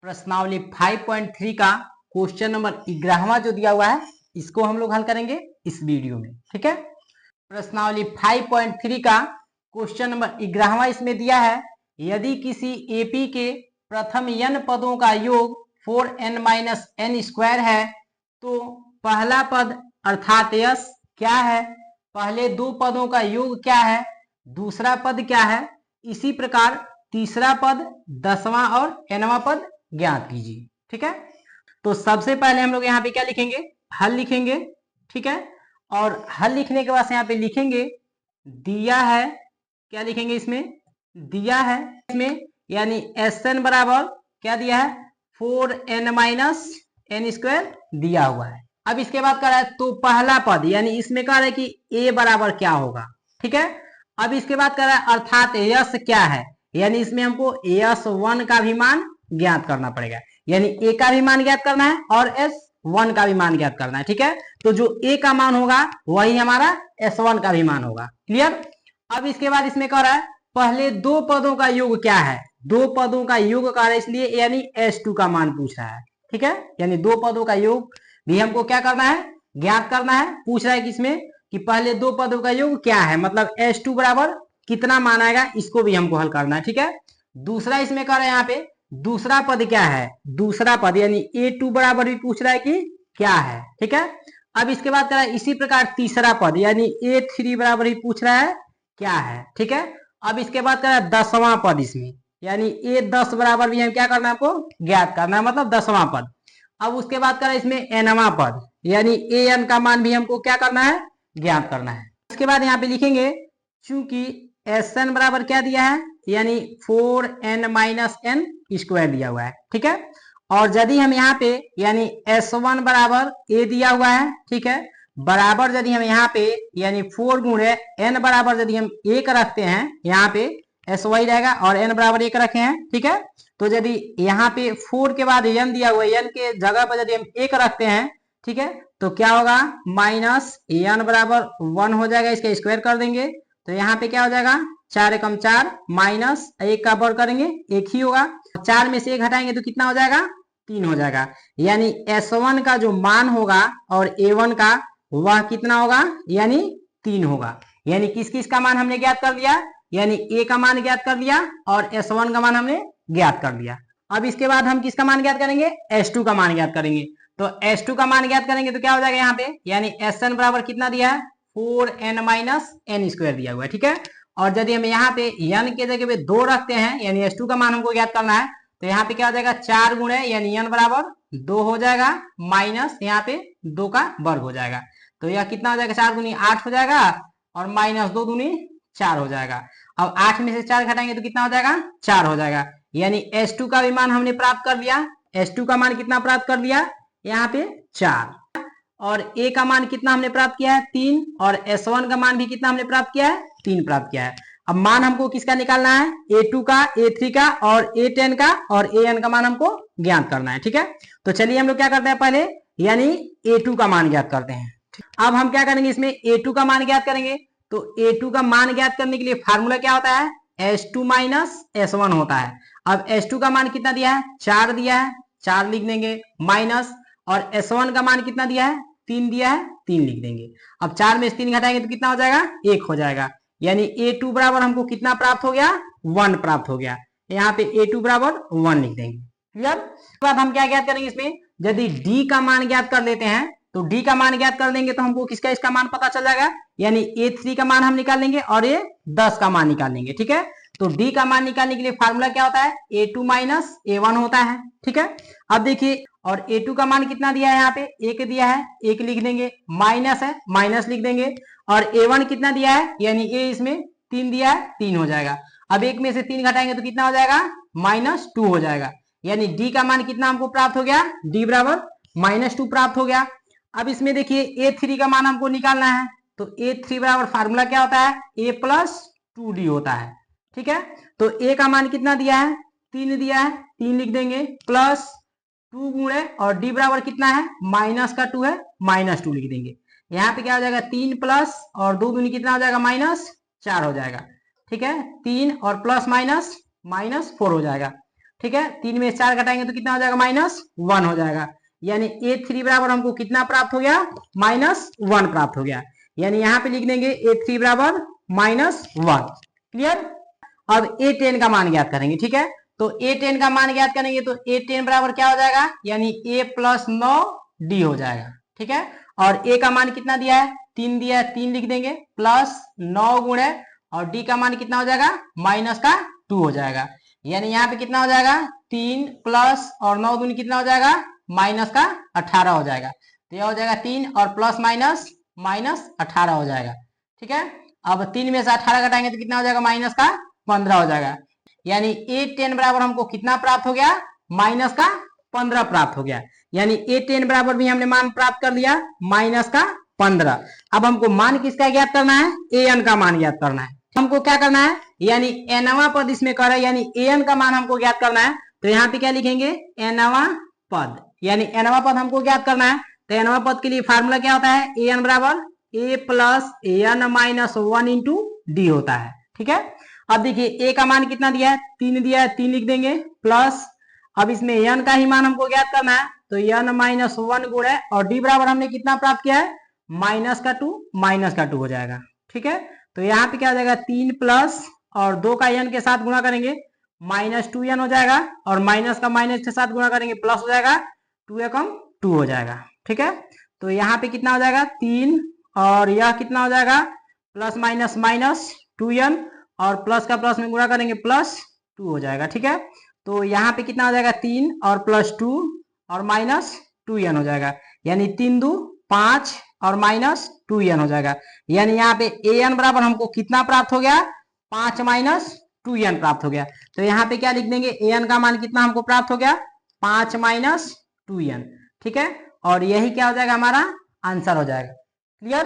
प्रश्नावली 5.3 का question number 11वां जो दिया हुआ है इसको हम लोग हल करेंगे इस वीडियो में। ठीक है, प्रश्नावली 5.3 का क्वेश्चन नंबर 11वां इसमें दिया है, यदि किसी एपी के प्रथम n पदों का योग 4n-n² है तो पहला पद अर्थात यश क्या है, पहले दो पदों का योग क्या है, दूसरा पद क्या है, इसी प्रकार तीसरा पद, 10वां और nवां पद ज्ञात कीजिए। ठीक है, तो सबसे पहले हम लोग यहाँ पे क्या लिखेंगे, हल लिखेंगे। ठीक है, और हल लिखने के बाद यहाँ पे लिखेंगे दिया है, क्या लिखेंगे इसमें, दिया है इसमें यानी Sn बराबर क्या दिया है 4n-n² दिया हुआ है। अब इसके बाद कह रहा है तो पहला पद यानी इसमें कह रहा है कि a बराबर क्या होगा। ठीक है, अब इसके बाद कह रहा है अर्थात यश क्या है, यानी इसमें हमको S1 का भी मान ज्ञात करना पड़ेगा, यानी a का भी मान ज्ञात करना है और S1 का भी मान ज्ञात करना है। ठीक है, तो जो a का मान होगा वही हमारा S1 का भी मान होगा। क्लियर। अब इसके बाद इसमें कह रहा है पहले दो पदों का योग क्या है, दो पदों का योग कर रहा है इसलिए यानी S2 का मान पूछ रहा है। ठीक है, यानी दो पदों का योग भी हमको क्या करना है, ज्ञात करना है। पूछ रहा है कि इसमें कि पहले दो पदों का योग क्या है, मतलब S2 बराबर कितना मान आएगा, इसको भी हमको हल करना है। ठीक है, दूसरा इसमें कह रहा है यहाँ पे दूसरा पद क्या है, दूसरा पद यानी A2 बराबर भी पूछ रहा है कि क्या है। ठीक है, अब इसके बाद कह रहा है इसी प्रकार तीसरा पद यानी A3 बराबर भी पूछ रहा है क्या है। ठीक है, अब इसके बाद कह रहा है 10वां पद इसमें यानी A10 बराबर भी हम क्या करना है आपको ज्ञात करना है, मतलब 10वां पद। अब उसके बाद कह रहा है इसमें nवां पद यानी an का मान भी हमको क्या करना है, ज्ञात करना है। इसके बाद यहाँ पे लिखेंगे चूंकि Sn बराबर क्या दिया है यानी 4n-n² दिया हुआ है। ठीक है, और यदि हम यहाँ पे यानी S1 बराबर a दिया हुआ है, ठीक है, बराबर यदि हम यहाँ पे यानी 4 गुणे n बराबर यदि हम 1 रखते हैं, यहाँ पे S वही रहेगा और n बराबर 1 रखे हैं। ठीक है, तो यदि यहाँ पे 4 के बाद n दिया हुआ है, n के जगह पर यदि हम 1 रखते हैं, ठीक है, तो क्या होगा -n बराबर 1 हो जाएगा, इसका स्क्वायर कर देंगे तो यहाँ पे क्या हो जाएगा 4 एकम 4 माइनस 1 का वर्ग करेंगे 1 ही होगा, 4 में से 1 हटाएंगे तो कितना हो जाएगा 3 हो जाएगा, यानी S1 का जो मान होगा और A1 का वह कितना होगा यानी 3 होगा। यानी किस किस का मान हमने ज्ञात कर लिया, यानी A का मान ज्ञात कर लिया और S1 का मान हमने ज्ञात कर लिया। अब इसके बाद हम किसका मान ज्ञात करेंगे, S2 का मान ज्ञात करेंगे। तो S2 का मान ज्ञात करेंगे तो क्या हो जाएगा यहाँ पे यानी Sn बराबर कितना दिया है 4n-n² दिया हुआ है। ठीक है, और यदि हम यहाँ पे n के जगह पे 2 रखते हैं यानी S2 का मान हमको ज्ञात करना है, तो यहाँ पे क्या हो जाएगा 4 गुणे यानी n बराबर 2 हो जाएगा माइनस यहाँ पे 2 का वर्ग हो जाएगा, तो यह कितना हो जाएगा 4 दूनी 8 हो जाएगा और माइनस 2 दूनी 4 हो जाएगा। अब 8 में से 4 घटाएंगे तो कितना हो जाएगा 4 हो जाएगा, यानी S2 का भी मान हमने प्राप्त कर लिया। S2 का मान कितना प्राप्त कर लिया यहाँ पे 4, और A का मान कितना हमने प्राप्त किया है 3, और S1 का मान भी कितना हमने प्राप्त किया है 3 प्राप्त किया है। अब मान हमको किसका निकालना है A2 का, A3 का और A10 का और AN का मान हमको ज्ञात करना है। ठीक है, तो चलिए हम लोग क्या करते हैं पहले यानी A2 का मान ज्ञात करते हैं। अब हम क्या करेंगे इसमें A2 का मान ज्ञात करेंगे, तो A2 का मान ज्ञात करने के लिए फार्मूला क्या होता है S2 माइनस S1 होता है। अब S2 का मान कितना दिया है 4 दिया है, 4 लिख देंगे माइनस, और S1 का मान कितना दिया है 3 दिया है 3 लिख देंगे। अब 4 में से 3 घटाएंगे तो कितना हो जाएगा 1 हो जाएगा, यानी A2 बराबर हमको कितना प्राप्त हो गया 1 प्राप्त हो गया, यहाँ पे A2 बराबर 1 लिख देंगे। क्लियर। उसके बाद हम क्या ज्ञात करेंगे इसमें, यदि D का मान ज्ञात कर लेते हैं तो D का मान ज्ञात कर लेंगे तो हमको किसका इसका मान पता चल जाएगा, यानी A3 का मान हम निकाल लेंगे और A10 का मान निकाल लेंगे। ठीक है, तो D का मान निकालने के लिए फार्मूला क्या होता है A2 माइनस A1 होता है। ठीक है, अब देखिए और A2 का मान कितना दिया है यहाँ पे 1 दिया है 1 लिख देंगे, माइनस है माइनस लिख देंगे, और A1 कितना दिया है यानी A इसमें 3 दिया है 3 हो जाएगा। अब 1 में से 3 घटाएंगे तो कितना हो जाएगा -2 हो जाएगा, यानी D का मान कितना हमको प्राप्त हो गया D बराबर -2 प्राप्त हो गया। अब इसमें देखिए A3 का मान हमको निकालना है, तो A3 बराबर फार्मूला क्या होता है A + 2D होता है। ठीक है, तो A का मान कितना दिया है 3 दिया है 3 लिख देंगे, प्लस 2 गुणे और D बराबर कितना है माइनस का 2 है -2 लिख देंगे। यहाँ पे क्या हो जाएगा 3 प्लस और 2 दूनी कितना हो जाएगा -4 हो जाएगा। ठीक है, 3 और प्लस माइनस -4 हो जाएगा। ठीक है, 3 में 4 घटाएंगे तो कितना हो जाएगा, -1 हो जाएगा। यानी A3 बराबर हमको कितना प्राप्त हो गया, -1 प्राप्त हो गया। यानी यहाँ पे लिख देंगे A3 बराबर -1। क्लियर। अब A10 का मान ज्ञात करेंगे। ठीक है, तो A10 का मान ज्ञात करेंगे तो A10 बराबर क्या हो जाएगा, यानी A + 9D हो जाएगा। ठीक है, और A का मान कितना दिया है, 3 दिया है, 3 लिख देंगे, प्लस 9 गुणे और D का मान कितना हो जाएगा, -2 हो जाएगा। यानी यहाँ पे कितना हो जाएगा, 3 प्लस और 9 दूनी कितना हो जाएगा, -18 हो जाएगा। तो यह हो जाएगा 3 और प्लस माइनस 18 हो जाएगा। ठीक है, अब 3 में से 18 घटाएंगे तो कितना हो जाएगा, -15 हो जाएगा। यानी A10 बराबर हमको कितना प्राप्त हो गया, -15 प्राप्त हो गया। यानी A10 बराबर भी हमने मान प्राप्त कर लिया, -15। अब हमको मान किसका ज्ञात करना है, An का मान ज्ञात करना है। हमको क्या करना है, यानी nवा पद इसमें कर है, यानी An का मान हमको ज्ञात करना है। तो यहाँ पे क्या लिखेंगे, nवा पद, यानी nवा पद हमको ज्ञात करना है। तो nवा पद के लिए फार्मूला क्या होता है, An बराबर A + An - 1 इंटू डी होता है। ठीक है, अब देखिए A का मान कितना दिया है, 3 दिया है, 3 लिख देंगे, प्लस अब इसमें n का ही मान हमको ज्ञात करना है। तो n - 1 गुणे और d बराबर हमने कितना प्राप्त किया है, -2 हो जाएगा। ठीक है, तो यहाँ पे क्या हो जाएगा, 3 प्लस और 2 का n के साथ गुणा करेंगे, -2n हो जाएगा, और माइनस का माइनस के साथ गुणा करेंगे, प्लस हो जाएगा, 2 एकम 2 हो जाएगा। ठीक है, तो यहाँ पे कितना हो जाएगा, 3 और यह कितना हो जाएगा, प्लस -2n और प्लस का प्लस में गुणा करेंगे, +2 हो जाएगा। ठीक है, तो यहाँ पे कितना हो जाएगा, 3 और +2 और -2n हो जाएगा। यानी 3 दूनी 5 और -2n हो जाएगा। यानी यहाँ पे An बराबर हमको कितना प्राप्त हो गया, 5 - 2n प्राप्त हो गया। तो यहाँ पे क्या लिख देंगे, An का मान कितना हमको प्राप्त हो गया, 5 - 2n। ठीक है, और यही क्या हो जाएगा, हमारा आंसर हो जाएगा। क्लियर।